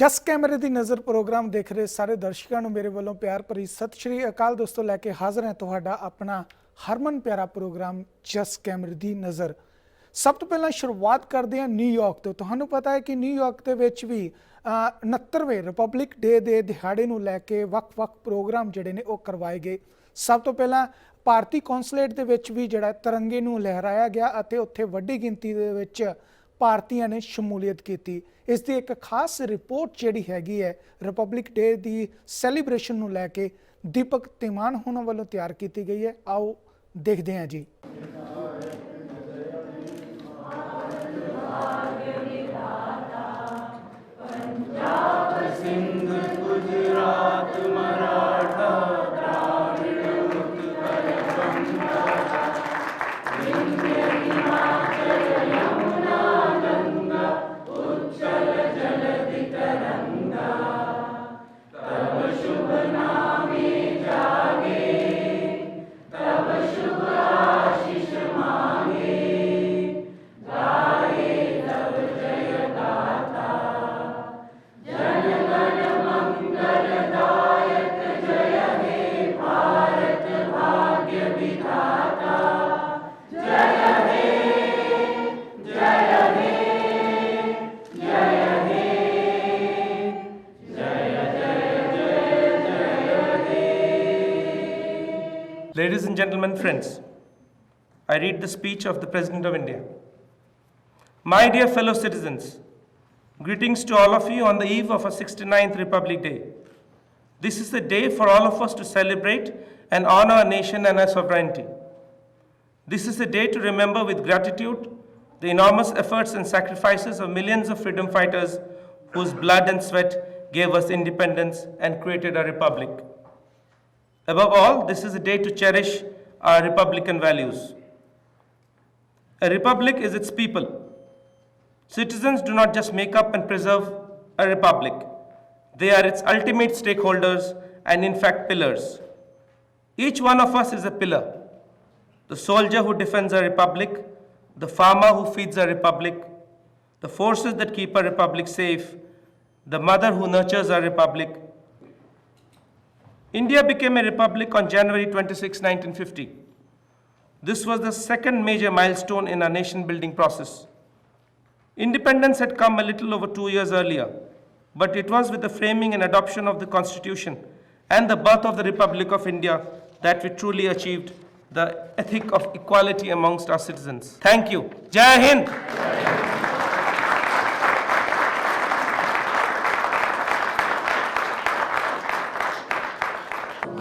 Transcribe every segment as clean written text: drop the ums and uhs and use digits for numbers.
जस कैमरे की नज़र प्रोग्राम देख रहे सारे दर्शकों मेरे वालों प्यार भरी सत श्री अकाल। दोस्तों लैके हाजिर है तुहाडा अपना हरमन प्यारा प्रोग्राम जस कैमरे की नज़र। सब तो पहला शुरुआत करते हैं न्यूयॉर्क तो। तुहानू पता है कि न्यूयॉर्क के विच भी 69वें रिपब्लिक डे के दिहाड़े नूं लैके वक्-वक् प्रोग्राम जिहड़े ने वो करवाए गए। सब तो पहला भारतीय कौंसलेट के विच भी जिहड़ा तिरंगे नूं लहराया गया अते उत्थे वड्डी गिनती दे विच भारतीयों ने शमूलीयत की। इसकी एक खास रिपोर्ट जिहड़ी हैगी है रिपब्लिक डे की सैलीब्रेशन नूं लैके दीपक तिमान होना वालों तैयार की गई है। आओ देखते हैं जी। Ladies and gentlemen, friends, I read the speech of the President of India. My dear fellow citizens, greetings to all of you on the eve of our 69th Republic Day. This is the day for all of us to celebrate and honor our nation and our sovereignty. This is the day to remember with gratitude the enormous efforts and sacrifices of millions of freedom fighters whose blood and sweat gave us independence and created our republic. Above all, this is a day to cherish our republican values. A republic is its people. Citizens do not just make up and preserve a republic. They are its ultimate stakeholders and in fact pillars. Each one of us is a pillar. The soldier who defends our republic, the farmer who feeds our republic, the forces that keep our republic safe, the mother who nurtures our republic. India became a republic on January 26, 1950. This was the second major milestone in our nation-building process. Independence had come a little over 2 years earlier, but it was with the framing and adoption of the Constitution and the birth of the Republic of India that we truly achieved the ethic of equality amongst our citizens. Thank you. Jai Hind!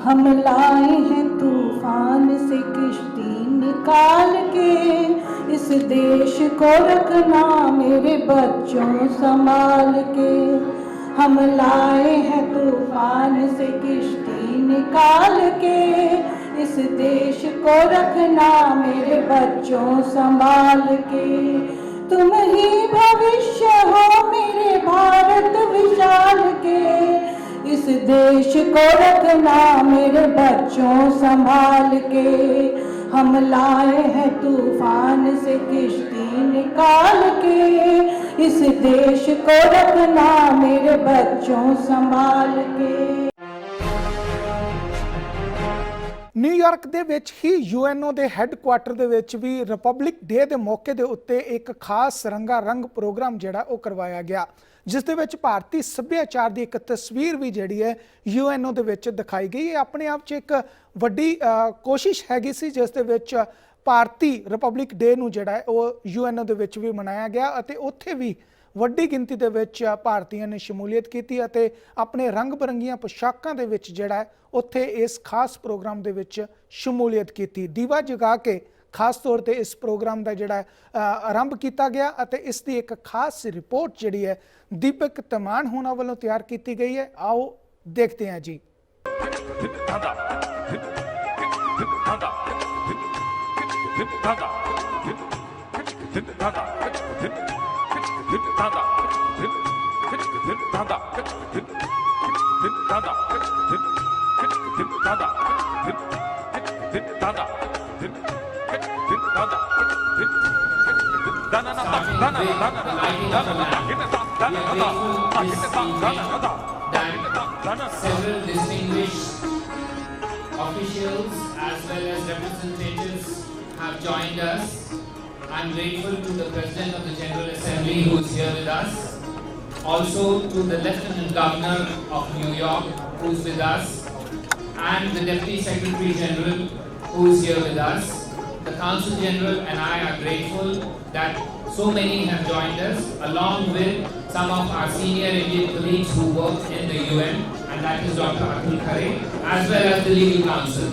हम लाए हैं तूफान से किश्ती निकाल के, इस देश को रखना मेरे बच्चों संभाल के। हम लाए हैं तूफान से किश्ती निकाल के, इस देश को रखना मेरे बच्चों संभाल के। तुम ही भविष्य हो मेरे भारत विशाल के, इस देश को रखना मेरे बच्चों संभाल के। हम लाए हैं तूफान से किश्ती निकाल के, इस देश को रखना मेरे बच्चों संभाल के। न्यूयॉर्क ਦੇ ਵਿੱਚ ਹੀ यूएनओ ਦੇ ਹੈੱਡਕੁਆਟਰ ਦੇ ਵਿੱਚ ਵੀ ਰਿਪਬਲਿਕ ਡੇ ਦੇ ਮੌਕੇ ਦੇ ਉੱਤੇ ਇੱਕ ਖਾਸ ਰੰਗਾ ਰੰਗ ਪ੍ਰੋਗਰਾਮ ਜਿਹੜਾ ਉਹ ਕਰਵਾਇਆ ਗਿਆ, ਜਿਸ ਦੇ ਵਿੱਚ ਭਾਰਤੀ ਸੱਭਿਆਚਾਰ ਦੀ ਇੱਕ ਤਸਵੀਰ ਵੀ ਜਿਹੜੀ ਹੈ यूएनओ ਦੇ ਵਿੱਚ ਦਿਖਾਈ ਗਈ। ਇਹ ਆਪਣੇ ਆਪ 'ਚ ਇੱਕ ਵੱਡੀ ਕੋਸ਼ਿਸ਼ ਹੈਗੀ ਸੀ ਜਿਸ ਦੇ ਵਿੱਚ ਭਾਰਤੀ ਰਿਪਬਲਿਕ ਡੇ ਨੂੰ ਜਿਹੜਾ ਹੈ ਉਹ यूएनओ ਦੇ ਵਿੱਚ ਵੀ ਮਨਾਇਆ ਗਿਆ ਅਤੇ ਉੱਥੇ ਵੀ ਵੱਡੀ ਗਿਣਤੀ ਦੇ ਵਿੱਚ ਭਾਰਤੀਆਂ ਨੇ ਸ਼ਮੂਲੀਅਤ ਕੀਤੀ ਅਤੇ ਆਪਣੇ ਰੰਗ ਬਰੰਗੀਆਂ ਪੋਸ਼ਾਕਾਂ ਦੇ ਵਿੱਚ ਜਿਹੜਾ ਉੱਥੇ ਇਸ ਖਾਸ ਪ੍ਰੋਗਰਾਮ ਦੇ ਵਿੱਚ ਸ਼ਮੂਲੀਅਤ ਕੀਤੀ। ਦੀਵਾ ਜਗਾ ਕੇ ਖਾਸ ਤੌਰ ਤੇ ਇਸ ਪ੍ਰੋਗਰਾਮ ਦਾ ਜਿਹੜਾ ਆਰੰਭ ਕੀਤਾ ਗਿਆ ਅਤੇ ਇਸ ਦੀ ਇੱਕ ਖਾਸ ਰਿਪੋर्ट ਜਿਹੜੀ ਹੈ दीपक तिमान होना वालों तैयार की गई है। आओ देखते हैं जी। Dana, that several distinguished officials as well as representatives have joined us. I'm grateful to the President of the General Assembly who is here with us. Also to the Lieutenant Governor of New York who is with us. And the Deputy Secretary General who is here with us. The Council General and I are grateful that so many have joined us, along with some of our senior Indian colleagues who work in the UN, and that is Dr. Atul Khare, as well as the Legal Council.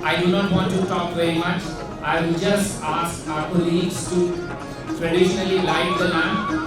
I do not want to talk very much. I will just ask our colleagues to traditionally light the lamp.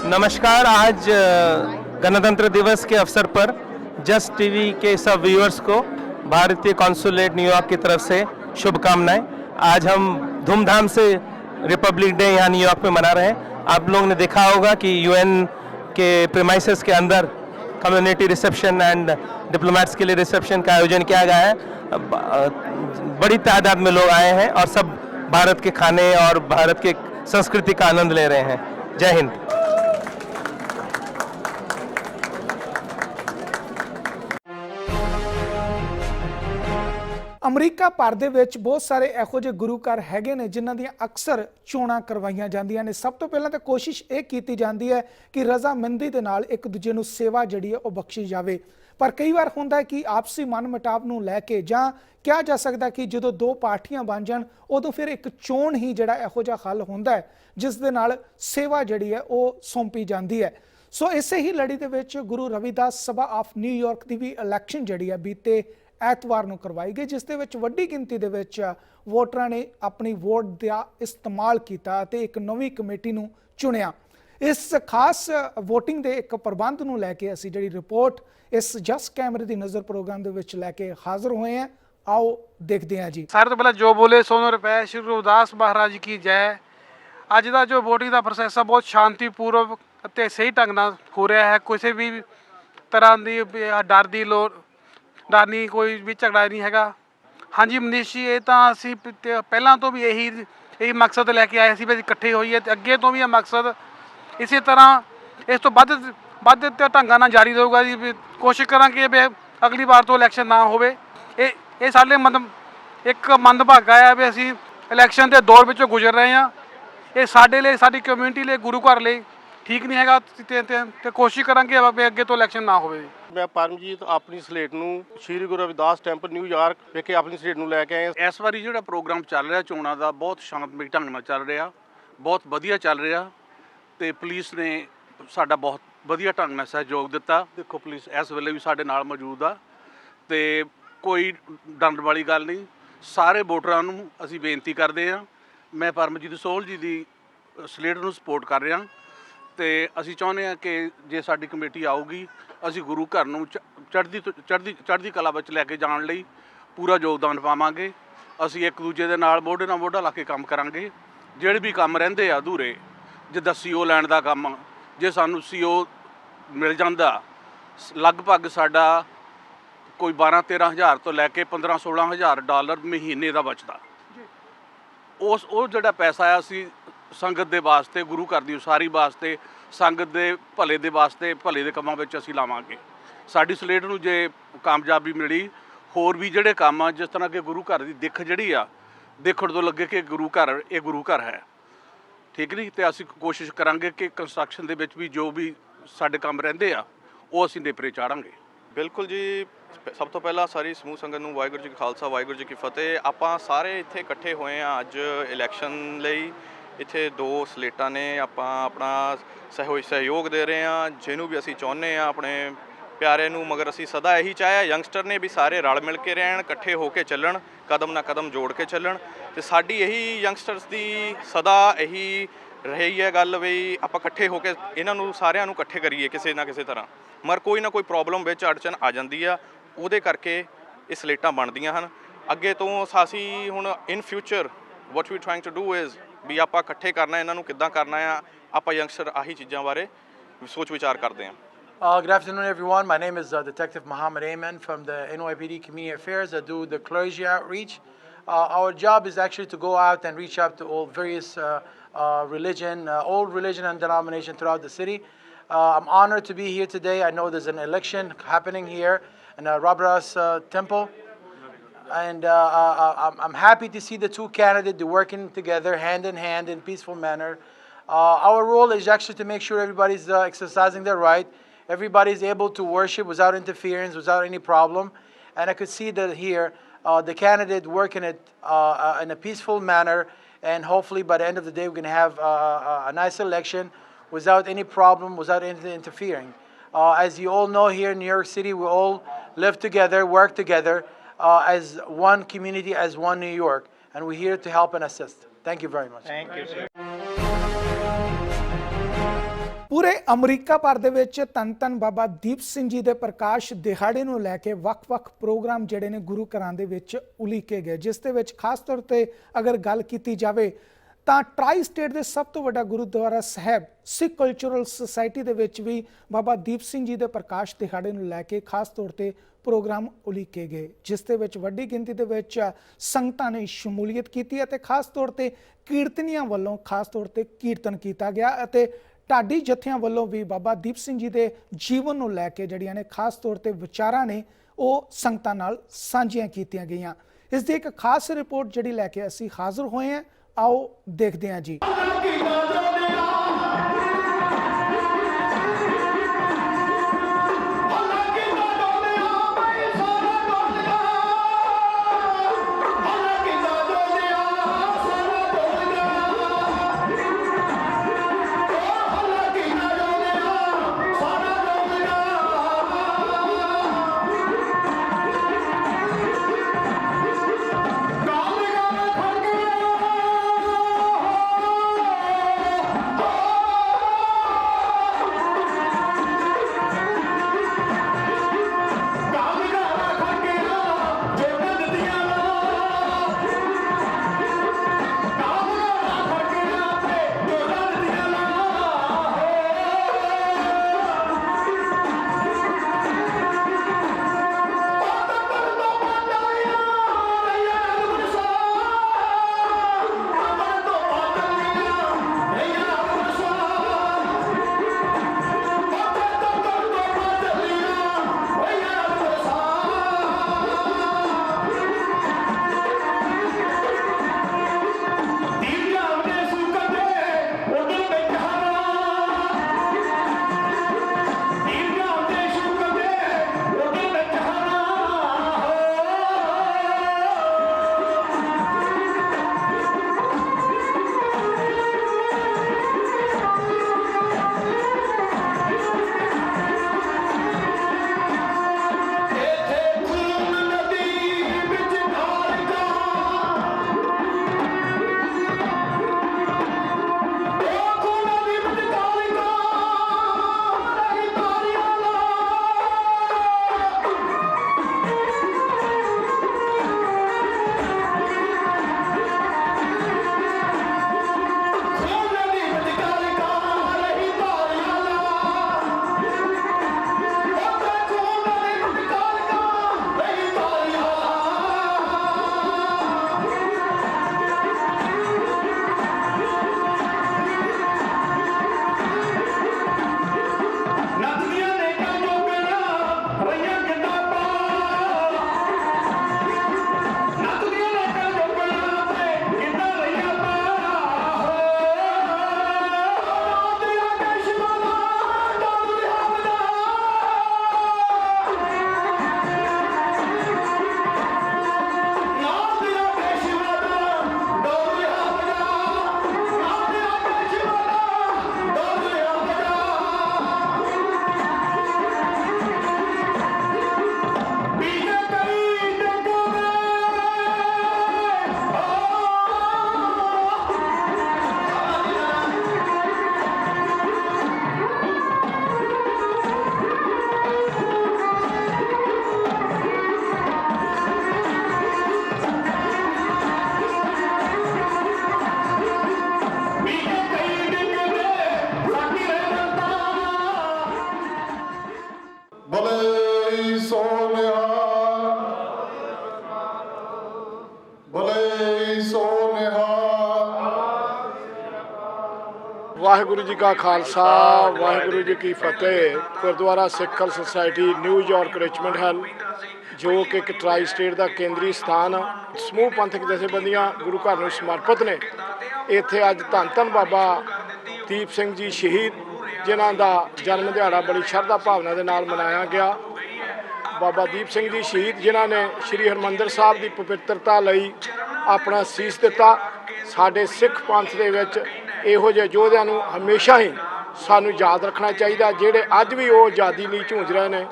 नमस्कार। आज गणतंत्र दिवस के अवसर पर just TV के सब viewers को भारतीय कॉन्सुलेट न्यूयॉर्क की तरफ से शुभकामनाएं। आज हम धूमधाम से रिपब्लिक डे यहाँ न्यूयॉर्क में मना रहे हैं। आप लोगों ने देखा होगा कि यूएन के प्रीमाइसेस के अंदर कम्युनिटी रिसेप्शन एंड डिप्लोमेट्स के लिए रिसेप्शन का आयोजन किया गया है। बड़ी तादाद में लोग आए हैं और सब भारत के खाने और भारत के संस्कृति का आनंद ले रहे हैं। जय हिंद। ਅਮਰੀਕਾ ਭਰ ਦੇ ਵਿੱਚ ਬਹੁਤ ਸਾਰੇ ਇਹੋ ਜਿਹੇ ਗੁਰੂ ਘਰ ਹੈਗੇ ਨੇ ਜਿਨ੍ਹਾਂ ਦੀਆਂ ਅਕਸਰ ਚੋਣਾਂ ਕਰਵਾਈਆਂ ਜਾਂਦੀਆਂ ਨੇ। ਸਭ ਤੋਂ ਪਹਿਲਾਂ ਤਾਂ ਕੋਸ਼ਿਸ਼ ਇਹ ਕੀਤੀ ਜਾਂਦੀ ਹੈ ਕਿ ਰਜ਼ਾਮੰਦੀ ਦੇ ਨਾਲ ਇੱਕ ਦੂਜੇ ਨੂੰ ਸੇਵਾ ਜਿਹੜੀ ਹੈ ਉਹ ਬਖਸ਼ੀ ਜਾਵੇ, ਪਰ ਕਈ ਵਾਰ ਹੁੰਦਾ ਹੈ ਕਿ ਆਪਸੀ ਮਨਮੁਟਾਵ ਨੂੰ ਲੈ ਕੇ ਜਾਂ ਕਿਹਾ ਜਾ ਸਕਦਾ ਕਿ ਜਦੋਂ ਦੋ ਪਾਰਟੀਆਂ ਬਣ ਜਾਣ ਉਦੋਂ ਫਿਰ ਇੱਕ ਚੋਣ ਹੀ ਜਿਹੜਾ ਇਹੋ ਜਿਹਾ ਹੱਲ ਹੁੰਦਾ ਹੈ ਜਿਸ ਦੇ ਨਾਲ ਸੇਵਾ ਜਿਹੜੀ ਹੈ ਉਹ ਸੌਂਪੀ ਜਾਂਦੀ ਹੈ। ਸੋ ਇਸੇ ਹੀ ਲੜੀ ਦੇ ਵਿੱਚ ਗੁਰੂ ਰਵਿਦਾਸ ਸਭਾ of New York the we election ਜਿਹੜੀ ਹੈ ਬੀਤੇ ਐਤਵਾਰ ਨੂੰ ਕਰਵਾਈ ਗਈ, ਜਿਸ ਦੇ ਵਿੱਚ ਵੱਡੀ ਗਿਣਤੀ ਦੇ ਵਿੱਚ ਵੋਟਰਾਂ ਨੇ ਆਪਣੀ ਵੋਟ ਦਾ ਇਸਤੇਮਾਲ ਕੀਤਾ ਅਤੇ ਇੱਕ ਨਵੀਂ ਕਮੇਟੀ ਨੂੰ ਚੁਣਿਆ। ਇਸ ਖਾਸ ਵੋਟਿੰਗ ਦੇ ਇੱਕ ਪ੍ਰਬੰਧ ਨੂੰ ਲੈ ਕੇ ਅਸੀਂ ਜਿਹੜੀ ਰਿਪੋਰਟ ਇਸ ਜਸ ਕੈਮਰੇ ਦੀ ਨਜ਼ਰ ਪ੍ਰੋਗਰਾਮ ਦੇ ਵਿੱਚ ਲੈ ਕੇ ਹਾਜ਼ਰ ਹੋਏ ਹਾਂ। ਆਓ ਦੇਖਦੇ ਹਾਂ ਜੀ। ਸਾਰੇ ਤੋਂ ਪਹਿਲਾਂ ਜੋ ਬੋਲੇ ਸੋ ਰੁਪਏ ਸ਼੍ਰੀ ਗੁਰਦਾਸ ਮਹਾਰਾਜ ਜੀ ਕੀ ਜੈ। ਅੱਜ ਦਾ ਜੋ VOTING ਦਾ ਪ੍ਰੋਸੈਸ ਆ ਬਹੁਤ ਸ਼ਾਂਤੀਪੂਰਵਕ ਅਤੇ ਸਹੀ ਢੰਗ ਨਾਲ ਹੋ ਰਿਹਾ ਹੈ। ਕਿਸੇ ਵੀ ਤਰ੍ਹਾਂ ਦੀ ਡਰ ਦੀ ਲੋੜ ਡਰ ਨਹੀਂ, ਕੋਈ ਵੀ ਝਗੜਾ ਨਹੀਂ ਹੈਗਾ। ਹਾਂਜੀ ਮਨੀਸ਼ ਜੀ, ਇਹ ਤਾਂ ਅਸੀਂ ਪਹਿਲਾਂ ਤੋਂ ਵੀ ਇਹੀ ਮਕਸਦ ਲੈ ਕੇ ਆਏ ਸੀ ਵੀ ਅਸੀਂ ਇਕੱਠੇ ਹੋਈਏ ਅਤੇ ਅੱਗੇ ਤੋਂ ਵੀ ਇਹ ਮਕਸਦ ਇਸੇ ਤਰ੍ਹਾਂ ਇਸ ਤੋਂ ਵੱਧ ਤੇ ਢੰਗਾਂ ਨਾਲ ਜਾਰੀ ਰਹੂਗਾ ਜੀ। ਵੀ ਕੋਸ਼ਿਸ਼ ਕਰਾਂਗੇ ਵੀ ਅਗਲੀ ਵਾਰ ਤੋਂ ਇਲੈਕਸ਼ਨ ਨਾ ਹੋਵੇ। ਇਹ ਸਾਡੇ ਮਤਲਬ ਇੱਕ ਮੰਦਭਾਗਾ ਆ ਵੀ ਅਸੀਂ ਇਲੈਕਸ਼ਨ ਦੇ ਦੌਰ ਵਿੱਚੋਂ ਗੁਜ਼ਰ ਰਹੇ ਹਾਂ। ਇਹ ਸਾਡੇ ਲਈ, ਸਾਡੀ ਕਮਿਊਨਿਟੀ ਲਈ, ਗੁਰੂ ਘਰ ਲਈ ਠੀਕ ਨਹੀਂ ਹੈਗਾ ਤੇ ਕੋਸ਼ਿਸ਼ ਕਰਾਂਗੇ ਵੀ ਅੱਗੇ ਤੋਂ ਇਲੈਕਸ਼ਨ ਨਾ ਹੋਵੇ। ਮੈਂ ਪਰਮਜੀਤ ਆਪਣੀ ਸਲੇਟ ਨੂੰ ਸ਼੍ਰੀ ਗੁਰੂ ਰਵਿਦਾਸ ਟੈਂਪਲ ਨਿਊਯਾਰਕ ਵਿਖੇ ਆਪਣੀ ਸਲੇਟ ਨੂੰ ਲੈ ਕੇ ਆਏ। ਇਸ ਵਾਰੀ ਜਿਹੜਾ ਪ੍ਰੋਗਰਾਮ ਚੱਲ ਰਿਹਾ ਚੋਣਾਂ ਦਾ ਬਹੁਤ ਸ਼ਾਂਤਮਈ ਢੰਗ ਨਾਲ ਚੱਲ ਰਿਹਾ, ਬਹੁਤ ਵਧੀਆ ਚੱਲ ਰਿਹਾ ਤੇ ਪੁਲਿਸ ਨੇ ਸਾਡਾ ਬਹੁਤ ਵਧੀਆ ਢੰਗ ਨਾਲ ਸਹਿਯੋਗ ਦਿੱਤਾ। ਦੇਖੋ ਪੁਲਿਸ ਇਸ ਵੇਲੇ ਵੀ ਸਾਡੇ ਨਾਲ ਮੌਜੂਦ ਆ ਤੇ ਕੋਈ ਡਰਨ ਵਾਲੀ ਗੱਲ ਨਹੀਂ। ਸਾਰੇ ਵੋਟਰਾਂ ਨੂੰ ਅਸੀਂ ਬੇਨਤੀ ਕਰਦੇ ਹਾਂ, ਮੈਂ ਪਰਮਜੀਤ ਸੋਹਲ ਜੀ ਦੀ ਸਲੇਟ ਨੂੰ ਸਪੋਰਟ ਕਰ ਰਿਹਾ ਤੇ ਅਸੀਂ ਚਾਹੁੰਦੇ ਹਾਂ ਕਿ ਜੇ ਸਾਡੀ ਕਮੇਟੀ ਆਊਗੀ ਅਸੀਂ ਗੁਰੂ ਘਰ ਨੂੰ ਚੜ੍ਹਦੀ ਕਲਾ ਵਿੱਚ ਲੈ ਕੇ ਜਾਣ ਲਈ ਪੂਰਾ ਯੋਗਦਾਨ ਪਾਵਾਂਗੇ। ਅਸੀਂ ਇੱਕ ਦੂਜੇ ਦੇ ਨਾਲ ਮੋਢੇ ਨਾਲ ਮੋਢਾ ਲਾ ਕੇ ਕੰਮ ਕਰਾਂਗੇ। ਜਿਹੜੇ ਵੀ ਕੰਮ ਰਹਿੰਦੇ ਆ ਅਧੂਰੇ, ਜਿੱਦਾਂ CO ਲੈਣ ਦਾ ਕੰਮ, ਜੇ ਸਾਨੂੰ CO ਮਿਲ ਜਾਂਦਾ, ਲਗਭਗ ਸਾਡਾ ਕੋਈ 12-13 ਹਜ਼ਾਰ ਤੋਂ ਲੈ ਕੇ 15-16 ਹਜ਼ਾਰ ਡਾਲਰ ਮਹੀਨੇ ਦਾ ਬਚਦਾ। ਉਹ ਜਿਹੜਾ ਪੈਸਾ ਆ ਅਸੀਂ ਸੰਗਤ ਦੇ ਵਾਸਤੇ, ਗੁਰੂ ਘਰ ਦੀ ਉਸਾਰੀ ਵਾਸਤੇ, ਸੰਗਤ ਦੇ ਭਲੇ ਦੇ ਵਾਸਤੇ, ਭਲੇ ਦੇ ਕੰਮਾਂ ਵਿੱਚ ਅਸੀਂ ਲਾਵਾਂਗੇ। ਸਾਡੀ ਸਲੇਟ ਨੂੰ ਜੇ ਕਾਮਯਾਬੀ ਮਿਲੀ, ਹੋਰ ਵੀ ਜਿਹੜੇ ਕੰਮ ਆ ਜਿਸ ਤਰ੍ਹਾਂ ਕਿ ਗੁਰੂ ਘਰ ਦੀ ਦਿੱਖ ਜਿਹੜੀ ਆ, ਦੇਖਣ ਤੋਂ ਲੱਗੇ ਕਿ ਗੁਰੂ ਘਰ ਹੈ, ਠੀਕ ਨਹੀਂ। ਤੇ ਅਸੀਂ ਕੋਸ਼ਿਸ਼ ਕਰਾਂਗੇ ਕਿ ਕੰਸਟਰਕਸ਼ਨ ਦੇ ਵਿੱਚ ਵੀ ਜੋ ਵੀ ਸਾਡੇ ਕੰਮ ਰਹਿੰਦੇ ਆ ਉਹ ਅਸੀਂ ਨੇਪਰੇ ਚਾੜਾਂਗੇ। ਬਿਲਕੁਲ ਜੀ, ਸਭ ਤੋਂ ਪਹਿਲਾਂ ਸਾਰੀ ਸਮੂਹ ਸੰਗਤ ਨੂੰ ਵਾਹਿਗੁਰੂ ਜੀ ਕਾ ਖਾਲਸਾ ਵਾਹਿਗੁਰੂ ਜੀ ਕੀ ਫਤਿਹ। ਆਪਾਂ ਸਾਰੇ ਇੱਥੇ ਇਕੱਠੇ ਹੋਏ ਹਾਂ ਅੱਜ ਇਲੈਕਸ਼ਨ ਲਈ। ਇੱਥੇ 2 ਸਲੇਟਾਂ ਨੇ, ਆਪਾਂ ਆਪਣਾ ਸਹਿਯੋਗ ਦੇ ਰਹੇ ਹਾਂ ਜਿਹਨੂੰ ਵੀ ਅਸੀਂ ਚਾਹੁੰਦੇ ਹਾਂ ਆਪਣੇ ਪਿਆਰੇ ਨੂੰ। ਮਗਰ ਅਸੀਂ ਸਦਾ ਇਹੀ ਚਾਹਿਆ ਯੰਗਸਟਰ ਨੇ ਵੀ ਸਾਰੇ ਰਲ ਮਿਲ ਕੇ ਰਹਿਣ, ਇਕੱਠੇ ਹੋ ਕੇ ਚੱਲਣ, ਕਦਮ ਨਾਲ ਕਦਮ ਜੋੜ ਕੇ ਚੱਲਣ। ਤੇ ਸਾਡੀ ਇਹੀ ਯੰਗਸਟਰਸ ਦੀ ਸਦਾ ਇਹੀ ਰਹੀ ਹੈ ਗੱਲ ਵੀ ਆਪਾਂ ਇਕੱਠੇ ਹੋ ਕੇ ਇਹਨਾਂ ਨੂੰ ਸਾਰਿਆਂ ਨੂੰ ਇਕੱਠੇ ਕਰੀਏ ਕਿਸੇ ਨਾ ਕਿਸੇ ਤਰ੍ਹਾਂ। ਮਗਰ ਕੋਈ ਨਾ ਕੋਈ ਪ੍ਰੋਬਲਮ ਵਿੱਚ ਅੜਚਨ ਆ ਜਾਂਦੀ ਆ, ਉਹਦੇ ਕਰਕੇ ਇਹ ਸਲੇਟਾਂ ਬਣਦੀਆਂ ਹਨ। ਅੱਗੇ ਤੋਂ ਅਸੀਂ ਹੁਣ in future what we trying to do is we ਆਪਾਂ ਇਕੱਠੇ ਕਰਨਾ, ਇਹਨਾਂ ਨੂੰ ਕਿੱਦਾਂ ਕਰਨਾ ਆ, ਆਪਾਂ ਯੰਗਸਟਰ ਆਹੀ ਚੀਜ਼ਾਂ ਬਾਰੇ ਸੋਚ ਵਿਚਾਰ ਕਰਦੇ ਹਾਂ। Good afternoon, everyone. My name is Detective Muhammad Ayman from the NYPD Community Affairs. I do the clergy outreach. Our job is actually to go out and reach out to all various all religion and denomination throughout the city. I'm honored to be here today. I know there's an election happening here in Rabras Temple. And I'm happy to see the 2 candidates working together hand in hand in peaceful manner. Our role is actually to make sure everybody's exercising their right. Everybody's able to worship without interference, without any problem. And I could see that here, the candidate working it in a peaceful manner. And hopefully by the end of the day, we're going to have a nice election without any problem, without anything interfering. As you all know, here in New York City, we all live together, work together as one community, as one New York. And we're here to help and assist. Thank you very much. Thank you sir. ਪੂਰੇ America ਭਰ ਦੇ ਵਿੱਚ ਧੰਨ ਬਾਬਾ ਦੀਪ ਸਿੰਘ ਜੀ ਦੇ ਪ੍ਰਕਾਸ਼ ਦਿਹਾੜੇ ਨੂੰ ਲੈ ਕੇ ਵੱਖ-ਵੱਖ ਪ੍ਰੋਗਰਾਮ ਜਿਹੜੇ ਨੇ ਗੁਰੂ ਘਰਾਂ ਦੇ ਵਿੱਚ ਉਲੀਕੇ ਗਏ, ਜਿਸ ਦੇ ਵਿੱਚ ਖਾਸ ਤੌਰ ਤੇ ਅਗਰ ਗੱਲ ਕੀਤੀ ਜਾਵੇ ਤਾਂ ਟਰਾਈ ਸਟੇਟ ਦੇ ਸਭ ਤੋਂ ਵੱਡਾ ਗੁਰਦੁਆਰਾ ਸਾਹਿਬ ਸਿੱਖ ਕਲਚਰਲ ਸੁਸਾਇਟੀ ਦੇ ਵਿੱਚ ਵੀ ਬਾਬਾ ਦੀਪ ਸਿੰਘ ਜੀ ਦੇ ਪ੍ਰਕਾਸ਼ ਦਿਹਾੜੇ ਨੂੰ ਲੈ ਕੇ ਖਾਸ ਤੌਰ ਤੇ ਪ੍ਰੋਗਰਾਮ ਉਲੀਕੇ ਗਏ, ਜਿਸ ਦੇ ਵਿੱਚ ਵੱਡੀ ਗਿਣਤੀ ਦੇ ਵਿੱਚ ਸੰਗਤਾਂ ਨੇ ਸ਼ਮੂਲੀਅਤ ਕੀਤੀ ਅਤੇ ਖਾਸ ਤੌਰ ਤੇ ਕੀਰਤਨੀਆਂ ਵੱਲੋਂ ਖਾਸ ਤੌਰ ਤੇ ਕੀਰਤਨ ਕੀਤਾ ਗਿਆ ਅਤੇ ਢਾਡੀ ਜਥਿਆਂ ਵੱਲੋਂ ਵੀ ਬਾਬਾ ਦੀਪ ਸਿੰਘ ਜੀ ਦੇ ਜੀਵਨ ਨੂੰ ਲੈ ਕੇ ਜਿਹੜੀਆਂ ਨੇ ਖਾਸ ਤੌਰ ਤੇ ਵਿਚਾਰਾਂ ਨੇ ਉਹ ਸੰਗਤਾਂ ਨਾਲ ਸਾਂਝੀਆਂ ਕੀਤੀਆਂ ਗਈਆਂ। ਇਸ ਦੀ ਇੱਕ ਖਾਸ ਰਿਪੋਰਟ ਜਿਹੜੀ ਲੈ ਕੇ ਅਸੀਂ ਹਾਜ਼ਰ ਹੋਏ ਹਾਂ, ਆਓ ਦੇਖਦੇ ਹਾਂ ਜੀ। ਵਾਹਿਗੁਰੂ ਜੀ ਕਾ ਖਾਲਸਾ ਵਾਹਿਗੁਰੂ ਜੀ ਕੀ ਫਤਿਹ। ਗੁਰਦੁਆਰਾ ਸਿੱਖਲ ਸੁਸਾਇਟੀ ਨਿਊਯਾਰਕ ਰਿਚਮੰਡ ਹਿੱਲ ਜੋ ਕਿ ਇੱਕ ਟਰਾਈ ਸਟੇਟ ਦਾ ਕੇਂਦਰੀ ਸਥਾਨ ਆ, ਸਮੂਹ ਪੰਥਕ ਜਥੇਬੰਦੀਆਂ ਗੁਰੂ ਘਰ ਨੂੰ ਸਮਰਪਿਤ ਨੇ। ਇੱਥੇ ਅੱਜ ਧੰਨ ਧੰਨ ਬਾਬਾ ਦੀਪ ਸਿੰਘ ਜੀ ਸ਼ਹੀਦ ਜਿਨ੍ਹਾਂ ਦਾ ਜਨਮ ਦਿਹਾੜਾ ਬੜੀ ਸ਼ਰਧਾ ਭਾਵਨਾ ਦੇ ਨਾਲ ਮਨਾਇਆ ਗਿਆ। ਬਾਬਾ ਦੀਪ ਸਿੰਘ ਜੀ ਸ਼ਹੀਦ ਜਿਨ੍ਹਾਂ ਨੇ ਸ਼੍ਰੀ ਹਰਿਮੰਦਰ ਸਾਹਿਬ ਦੀ ਪਵਿੱਤਰਤਾ ਲਈ ਆਪਣਾ ਸੀਸ ਦਿੱਤਾ। ਸਾਡੇ ਸਿੱਖ ਪੰਥ ਦੇ ਵਿੱਚ ਇਹੋ ਜਿਹੇ ਯੋਧਿਆਂ ਨੂੰ ਹਮੇਸ਼ਾ ਹੀ ਸਾਨੂੰ ਯਾਦ ਰੱਖਣਾ ਚਾਹੀਦਾ, ਜਿਹੜੇ ਅੱਜ ਵੀ ਉਹ ਆਜ਼ਾਦੀ ਲਈ ਝੂੰਝ ਰਹੇ ਨੇ।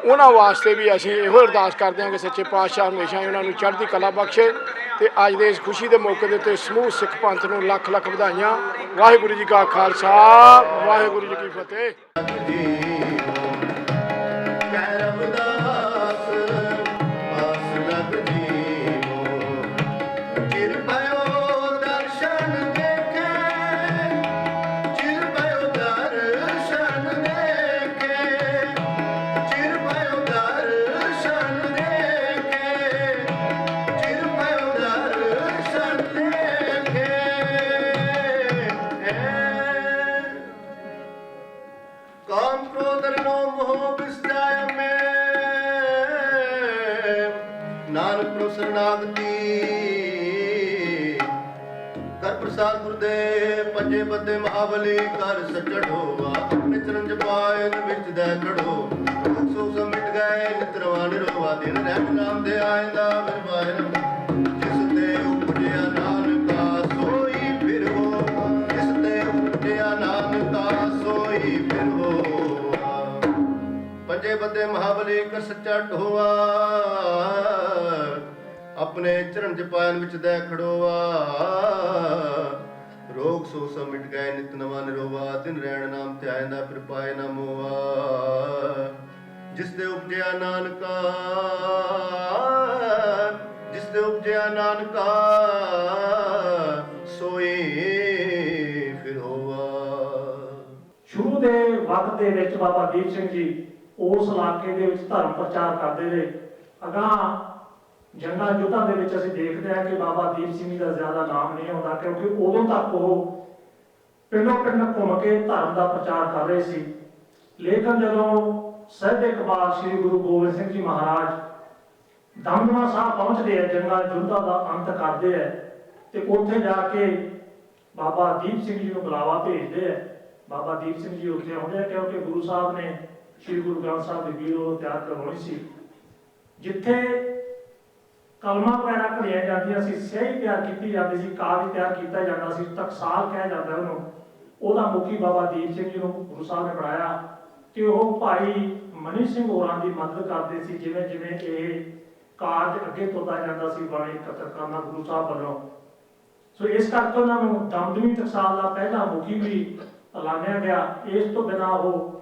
ਉਹਨਾਂ ਵਾਸਤੇ ਵੀ ਅਸੀਂ ਇਹੋ ਅਰਦਾਸ ਕਰਦੇ ਹਾਂ ਕਿ ਸੱਚੇ ਪਾਤਸ਼ਾਹ ਹਮੇਸ਼ਾ ਹੀ ਉਹਨਾਂ ਨੂੰ ਚੜ੍ਹਦੀ ਕਲਾ ਬਖਸ਼ੇ। ਤੇ ਅੱਜ ਦੇ ਇਸ ਖੁਸ਼ੀ ਦੇ ਮੌਕੇ ਦੇ ਉੱਤੇ ਸਮੂਹ ਸਿੱਖ ਪੰਥ ਨੂੰ ਲੱਖ ਲੱਖ ਵਧਾਈਆਂ। ਵਾਹਿਗੁਰੂ ਜੀ ਕਾ ਖਾਲਸਾ ਵਾਹਿਗੁਰੂ ਜੀ ਕੀ ਫਤਿਹ। ਕਰ ਪ੍ਰਸਾਦ ਗੁਰਦੇ ਪੰਜੇ ਬੱਦੇ ਮਹਾਬਲੀ ਕਰ ਸੱਜਣ ਹੋਵਾ ਆਪਣੇ ਚਰਨ ਜਪਾਇਨ ਵਿੱਚ ਦੇ ਖੜੋ ਸੋ ਮਿਟ ਗਏ ਨਿਤਰਵਾ ਨਿਰਵਾ ਦਿਨ ਰਹਿ ਨਾਮ ਦੇ ਆਇਂਦਾ ਵਿਰਵਾਇਨ ਜਿਸ ਤੇ ਉਪਜਿਆ ਨਾਨਕਾ ਸੋਈ ਫਿਰ ਹੋ ਜਿਸ ਤੇ ਉਪਜਿਆ ਨਾਨਕਾ ਸੋਈ ਫਿਰ ਹੋ ਪੰਜੇ ਬੱਦੇ ਮਹਾਬਲੀ ਕਰ ਸੱਚਾ ਢੋਆ ਆਪਣੇ ਚਰਨ ਜਪਾਇਨ ਵਿੱਚ ਦੇ ਖੜੋਆ ਰੋਗ ਸੋ ਸਭ ਮਿਟ ਗਏ ਨਿਤ ਨਵਾਂ ਨਿਰੋਵਾ ਦਿਨ ਰਹਿਣ ਨਾਮ ਤੇ ਆਇਂਦਾ ਫਿਰ ਪਾਏ ਨਾ ਮੋਆ ਜਿਸ ਦੇ ਉਪਜਿਆ ਨਾਨਕਾ ਜਿਸ ਦੇ ਉਪਜਿਆ ਨਾਨਕਾ ਸੋਈ ਫਿਰ ਹੋਵਾ। ਸ਼ੁਰੂ ਦੇ ਵਕਤ ਦੇ ਵਿੱਚ ਬਾਬਾ ਦੀਪ ਸਿੰਘ ਜੀ ਉਸ ਇਲਾਕੇ ਦੇ ਵਿੱਚ ਧਰਮ ਪ੍ਰਚਾਰ ਕਰਦੇ ਰਹੇ। ਅਗਾਂਹ ਜੰਗਾਂ ਯੁੱਧਾਂ ਦੇ ਵਿੱਚ ਅਸੀਂ ਦੇਖਦੇ ਹਾਂ ਕਿ ਬਾਬਾ ਦੀਪ ਸਿੰਘ ਜੀ ਦਾ ਜ਼ਿਆਦਾ ਨਾਮ ਨਹੀਂ ਆਉਂਦਾ, ਕਿਉਂਕਿ ਉਦੋਂ ਤੱਕ ਉਹ ਪਿੰਡੋਂ ਪਿੰਡ ਘੁੰਮ ਕੇ ਧਰਮ ਦਾ ਪ੍ਰਚਾਰ ਕਰ ਰਹੇ ਸੀ। ਲੇਕਿਨ ਜਦੋਂ ਸਹਿਬੇ ਕਬਾਰ ਸ੍ਰੀ ਗੁਰੂ ਗੋਬਿੰਦ ਸਿੰਘ ਜੀ ਮਹਾਰਾਜ ਦਮਦਮਾ ਸਾਹਿਬ ਪਹੁੰਚਦੇ ਆ, ਜੰਗਾਂ ਯੁੱਧਾਂ ਦਾ ਅੰਤ ਕਰਦੇ ਆ ਤੇ ਉੱਥੇ ਜਾ ਕੇ ਬਾਬਾ ਦੀਪ ਸਿੰਘ ਜੀ ਨੂੰ ਬੁਲਾਵਾ ਭੇਜਦੇ ਆ। ਬਾਬਾ ਦੀਪ ਸਿੰਘ ਜੀ ਉੱਥੇ ਆਉਂਦੇ ਆ ਕਿਉਂਕਿ ਗੁਰੂ ਸਾਹਿਬ ਨੇ ਸ੍ਰੀ ਗੁਰੂ ਗ੍ਰੰਥ ਸਾਹਿਬ ਦੀ ਬੀੜ ਉਹ ਤਿਆਰ ਕਰਵਾਉਣੀ ਸੀ, ਜਿੱਥੇ ਕਲਮਾਂ ਵਗੈਰਾ ਘੜੀਆਂ ਜਾਂਦੀਆਂ ਸੀ, ਸਿਆਹੀ ਤਿਆਰ ਕੀਤੀ ਜਾਂਦੀ ਸੀ, ਕਾਗਜ਼ ਤਿਆਰ ਕੀਤਾ ਜਾਂਦਾ ਸੀ, ਟਕਸਾਲ ਕਿਹਾ ਜਾਂਦਾ ਉਹਨੂੰ। ਉਹਦਾ ਮੁਖੀ ਬਾਬਾ ਦੀਪ ਸਿੰਘ ਜੀ ਨੂੰ ਗੁਰੂ ਸਾਹਿਬ ਨੇ ਬਣਾਇਆ ਕਿ ਉਹ ਭਾਈ ਮਨੀ ਸਿੰਘ ਹੋਰਾਂ ਦੀ ਮਦਦ ਕਰਦੇ ਸੀ। ਜਿਵੇਂ ਜਿਵੇਂ ਇਹ ਕਾਰਜ ਅੱਗੇ ਤੁਰਦਾ ਜਾਂਦਾ ਸੀ ਬਾਣੀ ਇਕੱਤਰ ਕਰਨਾ ਗੁਰੂ ਸਾਹਿਬ ਵੱਲੋਂ, ਸੋ ਇਸ ਕਰਕੇ ਉਹਨਾਂ ਨੂੰ ਦਮਦਮੀ ਟਕਸਾਲ ਦਾ ਪਹਿਲਾ ਮੁਖੀ ਵੀ ਐਲਾਨਿਆ ਗਿਆ। ਇਸ ਤੋਂ ਬਿਨਾਂ ਉਹ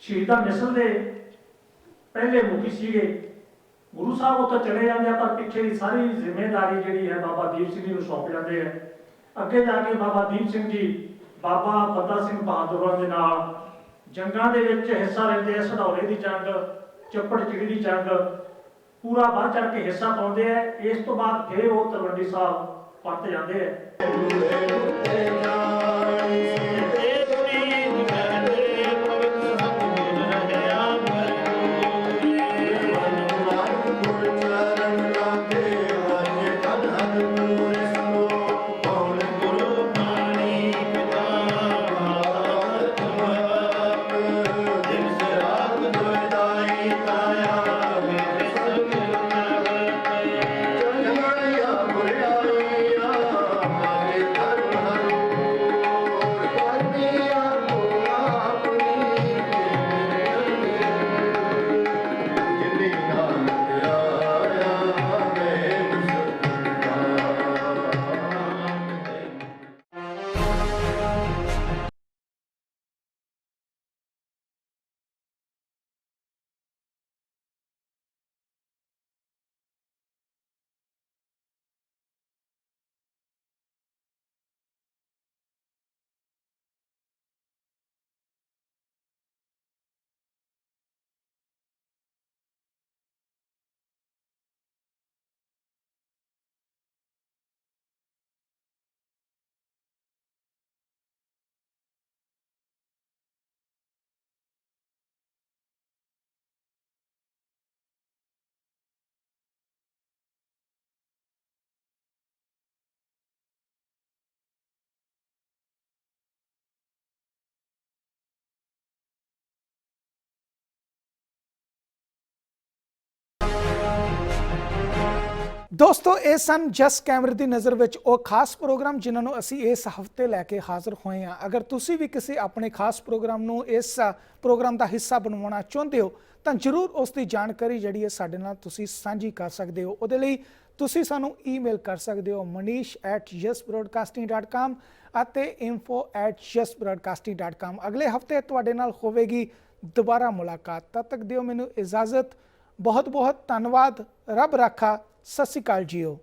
ਸ਼ਹੀਦਾਂ ਮਿਸਲ ਦੇ ਪਹਿਲੇ ਮੁਖੀ ਸੀਗੇ। ਗੁਰੂ ਸਾਹਿਬ ਉੱਥੇ ਚਲੇ ਜਾਂਦੇ ਆ ਪਰ ਪਿੱਛੇ ਦੀ ਸਾਰੀ ਜ਼ਿੰਮੇਵਾਰੀ ਜਿਹੜੀ ਹੈ ਬਾਬਾ ਦੀਪ ਸਿੰਘ ਜੀ ਨੂੰ ਸੌਂਪ ਜਾਂਦੇ ਆ। ਅੱਗੇ ਜਾ ਕੇ ਬਾਬਾ ਦੀਪ ਸਿੰਘ ਜੀ ਬਾਬਾ ਬੰਦਾ ਸਿੰਘ ਬਹਾਦਰ ਦੇ ਨਾਲ ਜੰਗਾਂ ਦੇ ਵਿੱਚ ਹਿੱਸਾ ਲੈਂਦੇ ਆ। ਸਢੌਲੇ ਦੀ ਜੰਗ, ਚੱਪੜ ਚਿੜੀ ਦੀ ਜੰਗ, ਪੂਰਾ ਵੱਧ ਚੜ ਕੇ ਹਿੱਸਾ ਪਾਉਂਦੇ ਆ। ਇਸ ਤੋਂ ਬਾਅਦ ਫਿਰ ਉਹ ਤਲਵੰਡੀ ਸਾਹਿਬ ਪਰਤ ਜਾਂਦੇ ਆ। ਦੋਸਤੋ ਇਹ ਸਨ ਜਸ ਕੈਮਰੇ ਦੀ ਨਜ਼ਰ ਵਿੱਚ ਉਹ ਖਾਸ ਪ੍ਰੋਗਰਾਮ ਜਿਨ੍ਹਾਂ ਨੂੰ ਅਸੀਂ ਇਸ ਹਫਤੇ ਲੈ ਕੇ ਹਾਜ਼ਰ ਹੋਏ ਹਾਂ। ਅਗਰ ਤੁਸੀਂ ਵੀ ਕਿਸੇ ਆਪਣੇ ਖਾਸ ਪ੍ਰੋਗਰਾਮ ਨੂੰ ਇਸ ਪ੍ਰੋਗਰਾਮ ਦਾ ਹਿੱਸਾ ਬਣਵਾਉਣਾ ਚਾਹੁੰਦੇ ਹੋ ਤਾਂ ਜ਼ਰੂਰ ਉਸ ਦੀ ਜਾਣਕਾਰੀ ਜਿਹੜੀ ਹੈ ਸਾਡੇ ਨਾਲ ਤੁਸੀਂ ਸਾਂਝੀ ਕਰ ਸਕਦੇ ਹੋ। ਉਹਦੇ ਲਈ ਤੁਸੀਂ ਸਾਨੂੰ ਈਮੇਲ ਕਰ ਸਕਦੇ ਹੋ manish@yesbroadcasting.com ਅਤੇ info@yesbroadcasting.com। ਅਗਲੇ ਹਫਤੇ ਤੁਹਾਡੇ ਨਾਲ ਹੋਵੇਗੀ ਦੁਬਾਰਾ ਮੁਲਾਕਾਤ। ਤਦ ਤੱਕ ਦਿਓ ਮੈਨੂੰ ਇਜਾਜ਼ਤ। ਬਹੁਤ ਬਹੁਤ ਧੰਨਵਾਦ। ਰੱਬ ਰਾਖਾ। ਸਤਿ ਸ਼੍ਰੀ ਅਕਾਲ ਜੀਓ।